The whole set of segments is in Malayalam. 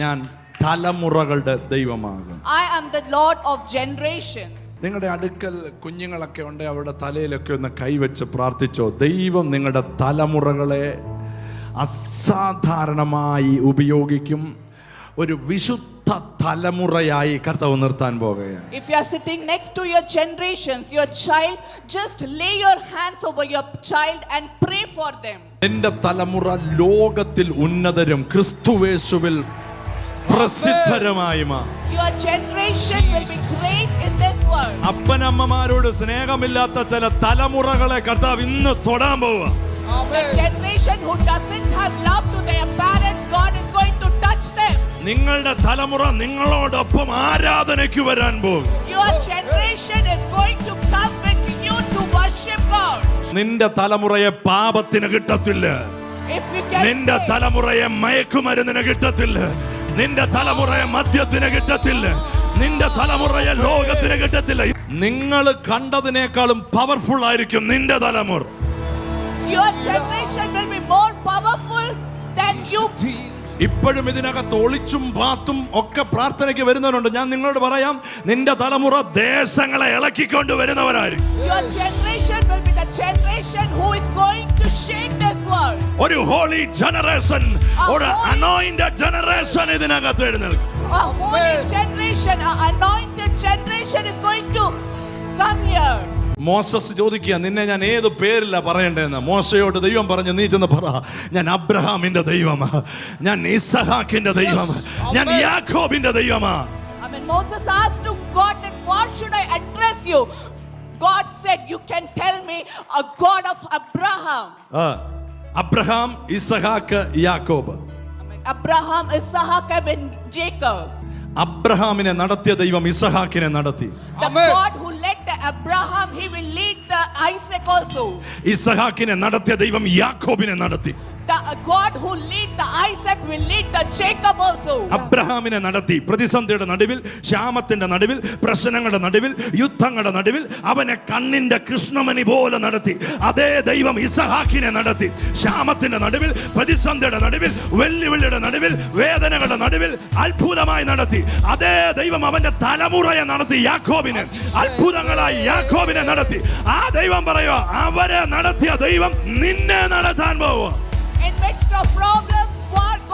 ഞാൻ തലമുറകളുടെ ദൈവമാകും. I am the Lord of generations. നിങ്ങളുടെ അടുക്കൽ കുഞ്ഞുങ്ങളൊക്കെ ഉണ്ട്, അവരുടെ തലയിലൊക്കെ ഒന്ന് കൈവച്ച് പ്രാർത്ഥിച്ചോ. ദൈവം നിങ്ങളുടെ തലമുറകളെ അസാധാരണമായി ഉപയോഗിക്കും. ഒരു വിശുദ്ധ തലമുറയായി കർത്താവ് നിർത്താൻ പോകുകയാണ്. If you are sitting next to your generations, your child, just lay your hands over your child and pray for them. എൻ്റെ തലമുറ ലോകത്തിൽ ഉന്നതരും ക്രിസ്തുയേശുവിൽ പ്രസിദ്ധരുമായി മാറും. Your generation will be great in this world. അപ്പനമ്മമാരോട് സ്നേഹമില്ലാത്ത ചില തലമുറകളെ കർത്താവ് ഇന്ന് തൊടാൻ പോവുക. The generation who doesn't have love to their parents, God is going to touch them. നിങ്ങളുടെ തലമുറ നിങ്ങളോടൊപ്പം ആരാധനയ്ക്ക് വരാൻ പോകും. Your generation is going to come with you to worship God. നിന്റെ തലമുറയെ പാപത്തിന് കിട്ടത്തില്ല. If you can നിന്റെ തലമുറയെ മയക്കുമരുന്നിന് കിട്ടത്തില്ല. നിന്റെ തലമുറയെ മദ്യത്തിന് കിട്ടത്തില്ല. നിന്റെ തലമുറയെ ലോകത്തിന് കിട്ടത്തില്ല. നിങ്ങൾ കണ്ടതിനേക്കാളും പവർഫുൾ ആയിരിക്കും നിന്റെ തലമുറ. Your generation will be more powerful than you. ഇപ്പോഴും ഇതിനകത്ത് ഒളിച്ചും പാത്തും ഒക്കെ പ്രാർത്ഥനയ്ക്ക് വരുന്നവരുണ്ട്. ഞാൻ നിങ്ങളോട് പറയാം, നിന്റെ തലമുറ ദേശങ്ങളെ ഇളക്കിക്കൊണ്ട് വരുന്നവരായിരിക്കും. Your generation will be the generation who is going to shake this world. ഒരു ഹോളി ജനറേഷൻ, ഒരു അനോയിന്റഡ് ജനറേഷൻ ഇതിനകത്ത് എഴുന്നേൽക്കും. A holy generation, an anointed generation is going to come here. Moses ചോദിക്കുക, നിന്നെ ഞാൻ ഏത് പേരില്ല പറയണ്ടേന്ന്. മോശയോട് ദൈവം പറഞ്ഞു, നീ ചെന്ന് പറ, ഞാൻ അബ്രഹാമിന്റെ ദൈവമാ, ഞാൻ ഇസഹാക്കിന്റെ ദൈവമാ, ഞാൻ യാക്കോബിന്റെ ദൈവമാ. I mean, Moses asked to God that what should I address you? God said, you can tell me a God of Abraham. Abraham, ഇസഹാക്ക്, യാക്കോബ്. I mean, Abraham, Isaac and Jacob. അബ്രഹാമിനെ നടത്തിയ ദൈവം ഇസഹാക്കിനെ നടത്തി. The God who led the Abraham, he will lead the Isaac also. ഇസഹാക്കിനെ നടത്തിയ ദൈവം യാക്കോബിനെ നടത്തി. The God who lead the Isaac will lead the Jacob also. അബ്രഹാമിനെ നടത്തി. പ്രതിസന്ധിയുടെ നടുവിൽ, ക്ഷാമത്തിന്റെ നടുവിൽ, പ്രശ്നങ്ങളുടെ നടുവിൽ, യുദ്ധങ്ങളുടെ നടുവിൽ അവനെ കണ്ണിന്റെ കൃഷ്ണമണി പോലെ നടത്തി. അതേ ദൈവം ഇസഹാക്കിനെ നടത്തി. ക്ഷാമത്തിന്റെ നടുവിൽ, പ്രതിസന്ധിയുടെ നടുവിൽ, വെല്ലുവിളിയുടെ നടുവിൽ, വേദനകളുടെ നടുവിൽ അത്ഭുതമായി നടത്തി. അതേ ദൈവം അവന്റെ തലമുറയെ നടത്തി. യാക്കോബിനെ അത്ഭുതങ്ങളായി യാക്കോബിനെ നടത്തി. ആ ദൈവം പറയുക, അവരെ നടത്തിയ ദൈവം നിന്നെ നടത്താൻ പോവുക. In midst of problems,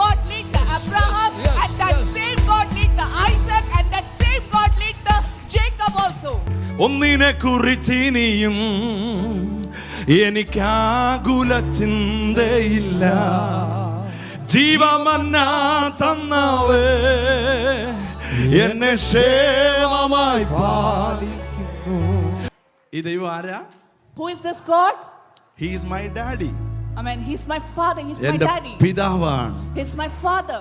God lead the Abraham, and that same God lead the Isaac, and that same God lead the Jacob also. ഒന്നിനെ കുറിച്ച് ഇനിയും എനിക്കാകുല ചിന്തയില്ല. ജീവമന്നാ തന്നവേ എന്നെ ക്ഷേമമായി പാലിക്കുന്നു. ഈ ദൈവം ആരാ? Who is this God? He is my daddy. I mean, he's my father, he's my എൻ്റെ daddy. പിതാവാണ്. He's my father.